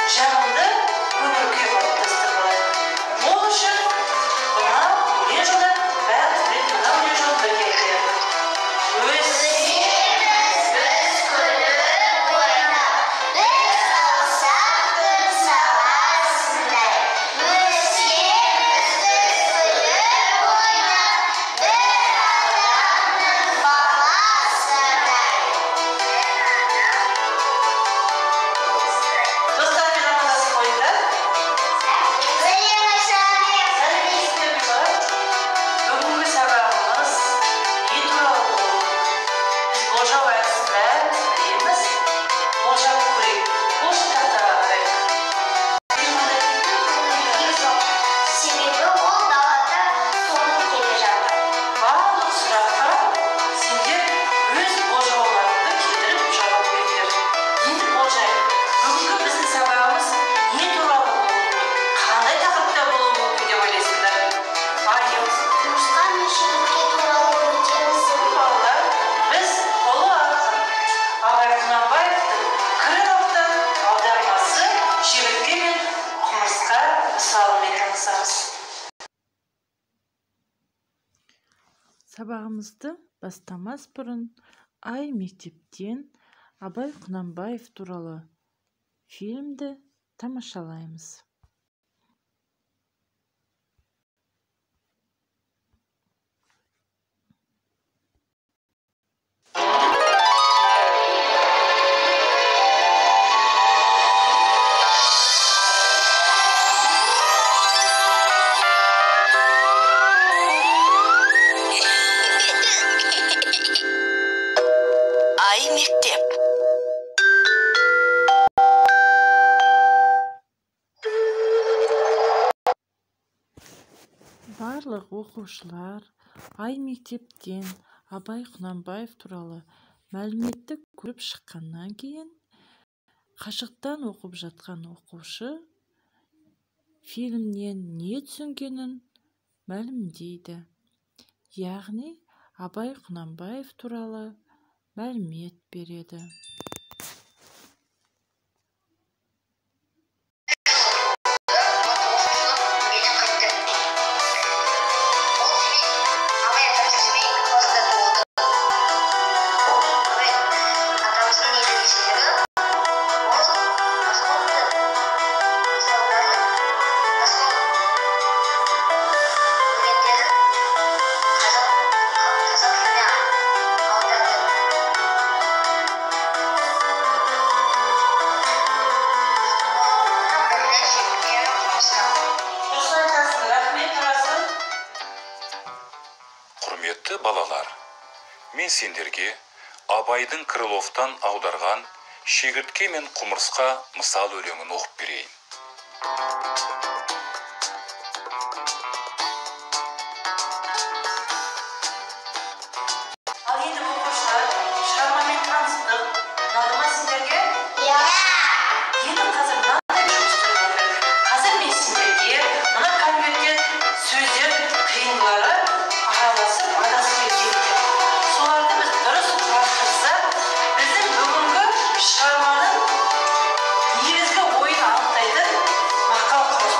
жағымды көңіл күй қалыптастырып алады. Ол үшін мына өлең жолдан бәріміз білетін мына өлең жолын бірге айтайық. Өсеміз біз күліп ойнап, біз алсақ күн саласындай. Өсеміз біз күліп ойнап, бір адамның баласындай. Достармен амандасып қойыңдар. Сәлеметсіздер ме? Бүгінгі сабағымыз не туралы болды? Біз болжау аясын бәріміз білеміз. Болжап көрейік. Бұл кітаптарға қарайық. Себебі ол далада тоңып келе жатыр. Барлық сұраққа сендер өз болжауларыңды келтіріп жауап беріңдер. Енді болжайық. Бүгінгі біздің сабағымыз не туралы болуы мүмкін? Қандай тақырыпта болуы мүмкін деп ойлайсыңдар? Айым. Құмырсқа мен шегіртке туралы өтеміз. Балалар, біз ұлы ақын Абай Құнанбаевтың Крыловтан аудармасы шегіртке мен құмырсқа мысалымен танысамыз. Сабағымызды бастамас бұрын Ай мектептен Абай Құнанбаев туралы фильмді тамашалаймыз. Ай мектеп. Барлық оқушылар Ай мектептен Абай Құнанбаев туралы мәліметті көріп шыққаннан кейін, қашықтан оқып жатқан оқушы фильмнен не түсінгенін мәлімдейді. Яғни Абай Құнанбаев туралы мәлімет береді. Құрметті балалар, мен сендерге Абайдың Крыловтан аударған шегіртке мен құмырсқа мысал өлеңін оқып берейін. Ал енді оқушылар, шығармамен таныстық. Ұнады ма сендерге? Иә. Енді қазір мынандай жұмыс істеуіміз керек. Қазір мен сендерге мына конвертте сөздер қиындылары араласып адасып кеткен. Соларды біз дұрыс құрастырсақ, біздің бүгінгі шығарманың негізгі ойын анықтайтын мақал құрастыру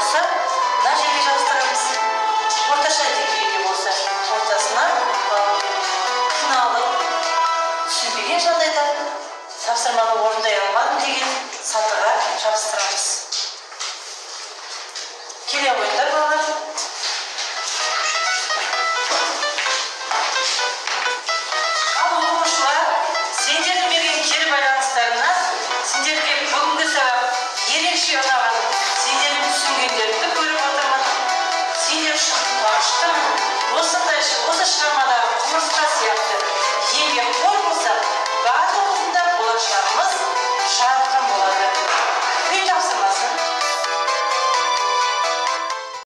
болса, мына жерге жабыстырамыз. Орташа деңгейде болса, ортасына қиналып, түсінбеген жағдайда тапсырманы орындай алмадым деген сатыға жабыстырамыз. Келе қойыңдар балалар. Ал оқушылар, сендердің берген кері байланыстарынан сендерге бүгінгі сабақ ерекше ұнаған, сендердің түсінгендеріңді көріп отырмын. Сендер үшін қуаныштымын. Осы шығармадағы құмырсқа сияқты еңбекқор